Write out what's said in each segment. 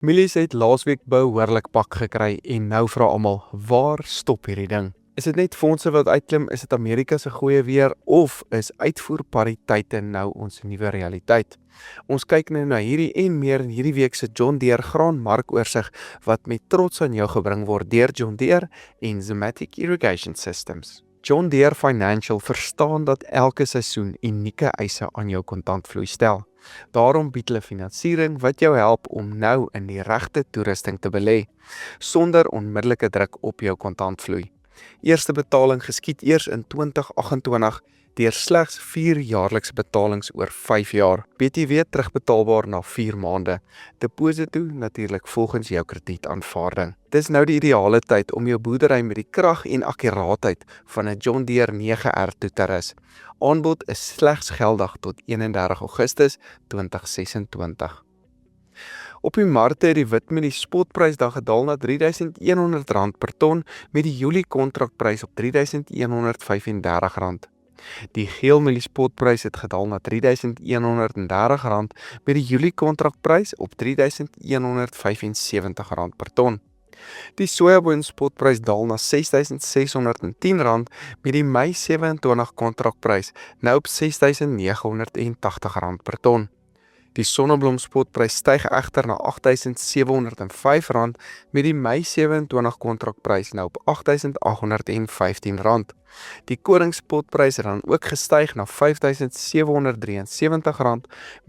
Milies het laasweek behoorlik pak gekry en nou vra almal, waar stop hierdie ding? Is dit net fondse wat uitklim, is dit Amerika se goeie weer of is uitvoerpariteite nou ons nuwe realiteit? Ons kyk nou na hierdie en meer in hierdie week se John Deere graanmarkoorsig wat met trots aan jou gebring word deur John Deere en Zematic Irrigation Systems. John Deere Financial verstaan dat elke seisoen unieke eise aan jou kontantvloei stel. Daarom bied hulle finansiering wat jou help om nou in die regte toerusting te belê, sonder onmiddellike druk op jou kontantvloei. Eerste betaling geskied eers in 2028 deur slegs 4 jaarlikse betalings oor 5 jaar. BTW terugbetaalbaar na 4 maande. Deposito natuurlik volgens jou kredietaanvaarding. Dis nou die ideale tyd om jou boerdery met die krag en akkuraatheid van 'n John Deere 9R toe te rus. Aanbod is slegs geldig tot 31 Augustus 2026. Op die markte het die witmelie spotprys dan gedaal na R3.100 per ton met die Julie kontrakprys op R3.135. Die geelmelie spotprys het gedaal na R3.130 met die Julie kontrakprys op R3.175 per ton. Die sojaboon spotprys daal na R6.610 met die Mei 27 kontrakprys nou op R6.980 per ton. Die sonneblom spotprys styg egter na R8.705 met die Mei 27 kontrakprys nou op R8.815. Die koring spotprys het dan ook gestyg na R5.773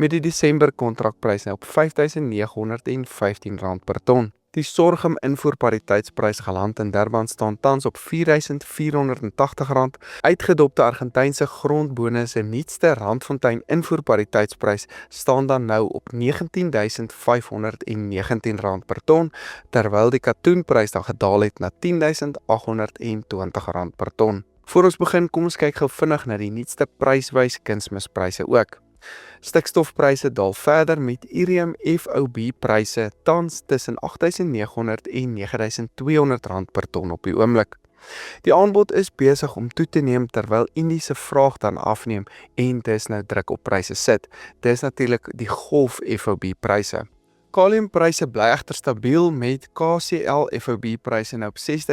met die Desember kontrakprys nou op R5.915 per ton. Die sorghum invoerpariteitsprys geland in Durban staan tans op R4.480. Uitgedopte Argentynse grondbone se nuutste Randfontein invoerpariteitsprys staan dan nou op R19.519 per ton, terwyl die katoenprys dan gedaal het na R10.820 per ton. Voor ons begin, kom ons kyk gou vinnig na die nuutste pryswys kunsmispryse ook. Stikstofpryse daal verder met Irium FOB pryse tans tussen R8.900 en R9.200 per ton op die oomblik. Die aanbod is besig om toe te neem terwyl Indiese vraag dan afneem en dis nou druk op pryse sit. Dis natuurlik die golf FOB pryse. Kaliumpryse bly egter stabiel met KCl FOB pryse nou op R6.743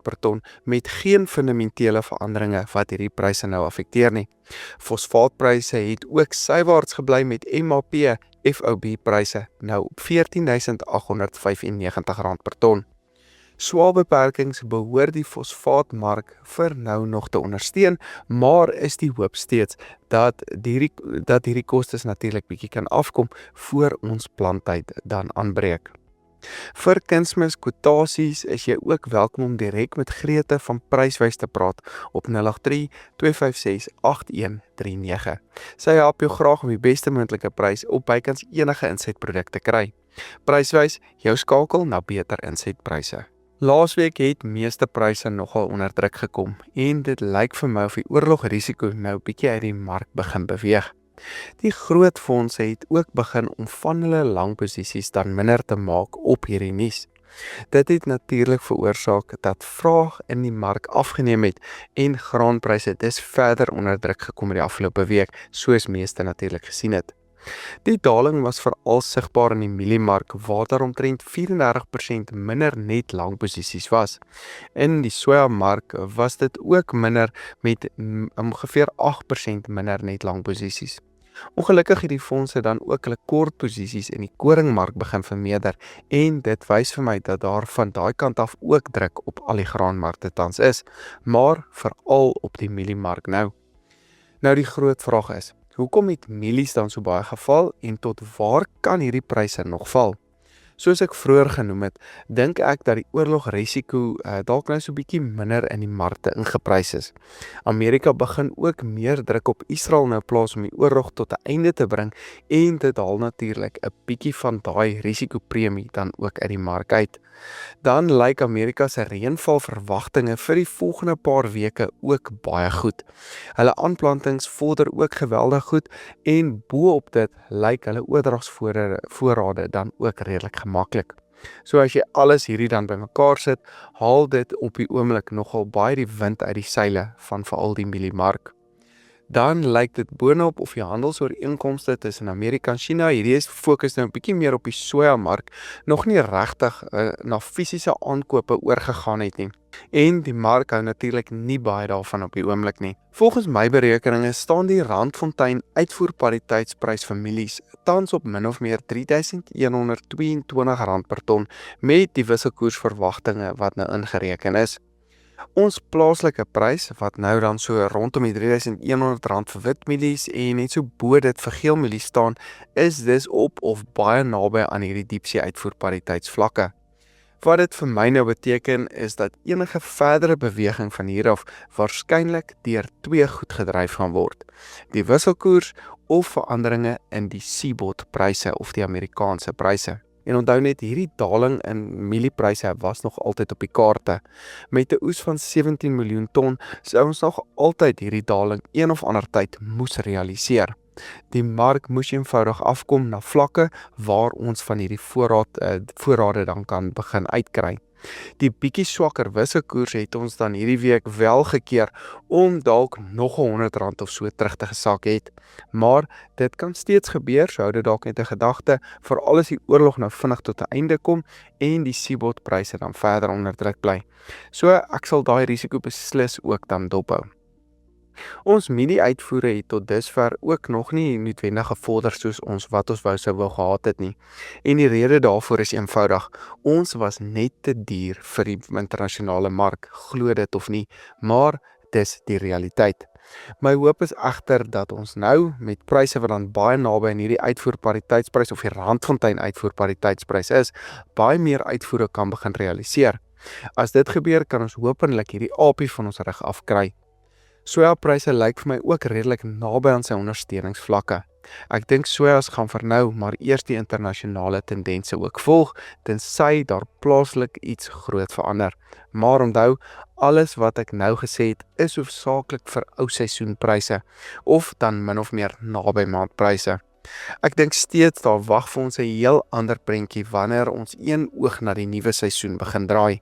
per ton met geen fundamentele veranderinge wat hierdie pryse nou affekteer nie. Fosfaatpryse het ook sywaarts gebly met MAP FOB pryse nou op R14.895 per ton. Swaalbeperkings behoort die fosfaatmark vir nou nog te ondersteun, maar is die hoop steeds dat hierdie kostes natuurlik bietjie kan afkom voor ons planttyd dan aanbreek. Vir kunsmis kwotasies is jy ook welkom om direk met Grete van Pryswys te praat op 083-256-8139. Sy help jou graag om die beste moontlike prys op bykans enige insetproduk te kry. Pryswys, jou skakel na beter insetpryse. Laasweek het meeste pryse nogal onder druk gekom en dit lyk vir my of die oorlogrisiko nou bietjie uit die mark begin beweeg. Die groot fondse het ook begin om van hulle langposisies dan minder te maak op hierdie nuus. Dit het natuurlik veroorsaak dat vraag in die mark afgeneem het en graanpryse dis verder onder druk gekom die afgelope week, soos meeste natuurlik gesien het. Die daling was veral sigbaar in die mieliemark waar daar omtrent 34% minder net langposisies was. In die sojamark was dit ook minder met ongeveer 8% minder net langposisies. Ongelukkig het die fondse dan ook hulle kortposisies in die koringmark begin vermeerder en dit wys vir my dat daar van daai kant af ook druk op al die graanmarkte tans is, maar veral op die mieliemark nou. Nou die groot vraag is, hoekom het mielies dan so baie geval en tot waar kan hierdie pryse nog val? Soos ek vroeër genoem het, dink ek dat die oorlogrisiko dalk nou so bietjie minder in die markte ingeprys is. Amerika begin ook meer druk op Israel nou plaas om die oorlog tot 'n einde te bring en dit haal natuurlik 'n bietjie van daai risikopremie dan ook uit die mark uit. Dan lyk Amerika se reënvalverwagtinge vir die volgende paar weke ook baie goed. Hulle aanplantings vorder ook geweldig goed en bo-op dit lyk hulle oordragsvoorrade dan ook redelik gemaklik. So as jy alles hierdie dan bymekaar sit, haal dit op die oomblik nogal baie die wind uit die seile van veral die mieliemark. Dan lyk dit boonop of die handelsooreenkomste tussen Amerika en China, hierdie is fokus nou 'n bietjie meer op die sojamark, nog nie regtig na fisiese aankope oorgegaan het nie. En die mark hou natuurlik nie baie daarvan op die oomblik nie. Volgens my berekeninge staan die Randfontein uitvoerpariteitsprys vir mielies tans op min of meer R3.122 per ton met die wisselkoersverwagtinge wat nou ingereken is. Ons plaaslike prys wat nou dan so rondom die R3.100 vir wit mielies en net so bo dit vir geel mielies staan, is dus op of baie naby aan hierdie diepsee uitvoerpariteitsvlakke. Wat dit vir my nou beteken is dat enige verdere beweging van hier af waarskynlik deur twee goed gedryf gaan word: die wisselkoers of veranderinge in die seaboard pryse of die Amerikaanse pryse. En onthou net, hierdie daling in mieliepryse was nog altyd op die kaarte. Met 'n oes van 17 miljoen ton sou ons nog altyd hierdie daling een of ander tyd moes realiseer. Die mark moes eenvoudig afkom na vlakke waar ons van hierdie voorrade dan kan begin uitkry. Die bietjie swakker wisselkoers het ons dan hierdie week wel gekeer om dalk nog R100 of so terug te gesak het. Maar dit kan steeds gebeur, so hou dit dalk net 'n gedagte, veral as die oorlog nou vinnig tot 'n einde kom en die seaboard pryse dan verder onder druk bly. So ek sal daai risiko beslis ook dan dophou. Ons mielie-uitvoere het tot dusver ook nog nie noodwendig gevorder soos ons wou gehad het nie. En die rede daarvoor is eenvoudig: ons was net te duur vir die internasionale mark, glo dit of nie, maar dis die realiteit. My hoop is egter dat ons nou met pryse wat dan baie naby aan hierdie uitvoerpariteitsprys of die Randfontein uitvoerpariteitsprys is, baie meer uitvoere kan begin realiseer. As dit gebeur, kan ons hopelik hierdie aapie van ons rug afkry. Sojapryse lyk vir my ook redelik naby aan sy ondersteuningsvlakke. Ek dink sojas gaan vir nou maar eers die internasionale tendense ook volg, tensy daar plaaslik iets groot verander. Maar onthou, alles wat ek nou gesê het is hoofsaaklik vir ou seisoenpryse of dan min of meer naby maandpryse. Ek dink steeds daar wag vir ons 'n heel ander prentjie wanneer ons een oog na die nuwe seisoen begin draai.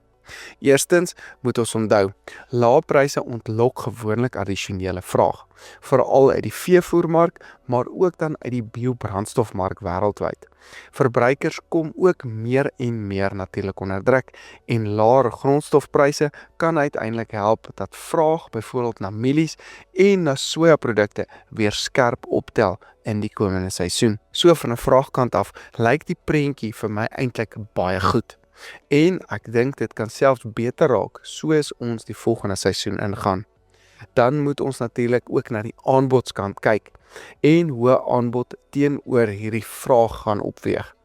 Eerstens moet ons onthou, lae pryse ontlok gewoonlik addisionele vraag, veral uit die veevoermark, maar ook dan uit die biobrandstofmark wêreldwyd. Verbruikers kom ook meer en meer natuurlik onder druk en laer grondstofpryse kan uiteindelik help dat vraag byvoorbeeld na mielies en na sojaprodukte weer skerp optel in die komende seisoen. So van 'n vraagkant af lyk die prentjie vir my eintlik baie goed. En ek dink dit kan selfs beter raak soos ons die volgende seisoen ingaan. Dan moet ons natuurlik ook na die aanbodskant kyk en hoe aanbod teenoor hierdie vraag gaan opweeg.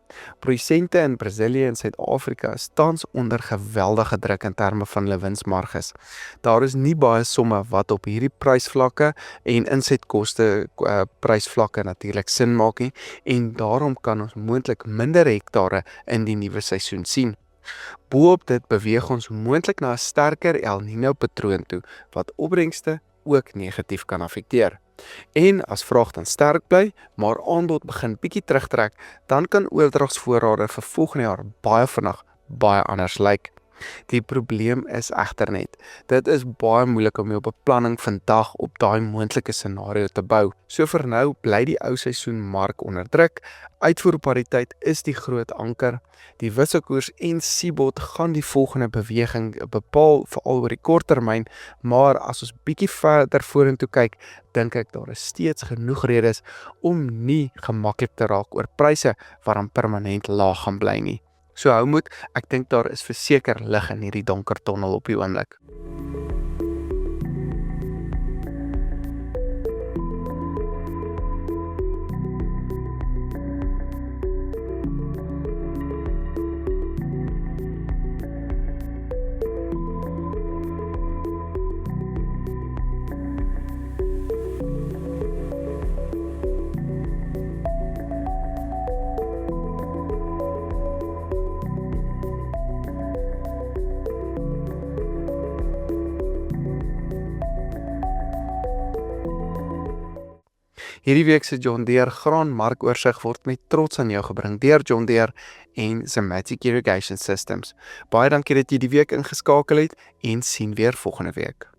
Produsente in Brasilië en Suid-Afrika is tans onder geweldige druk in terme van hulle winsmarges. Daar is nie baie somme wat op hierdie prysvlakke en insetkoste prysvlakke natuurlik sin maak nie en daarom kan ons moontlik minder hektare in die nuwe seisoen sien. Boop dit beweeg ons moontlik na 'n sterker El Niño patroon toe wat opbrengste ook negatief kan affekteer. En as vraag dan sterk bly, maar aanbod begin bietjie terugtrek, dan kan oordragsvoorrade vir volgende jaar baie vinnig baie anders lyk. Die probleem is egter net, dit is baie moeilik om jou beplanning vandag op daai moontlike scenario te bou. So vir nou bly die ou seisoenmark onder druk, uitvoerpariteit is die groot anker, die wisselkoers en seaboard gaan die volgende beweging bepaal, veral oor die kort termyn, maar as ons bietjie verder vorentoe kyk, dink ek daar is steeds genoeg redes om nie gemaklik te raak oor pryse wat dan permanent laag gaan bly nie. So hou moed, ek dink daar is verseker lig in hierdie donker tonnel op die oomblik. Hierdie week se John Deere graan markoorsig word met trots aan jou gebring deur John Deere en Zematic Irrigation Systems. Baie dankie dat jy die week ingeskakel het en sien weer volgende week.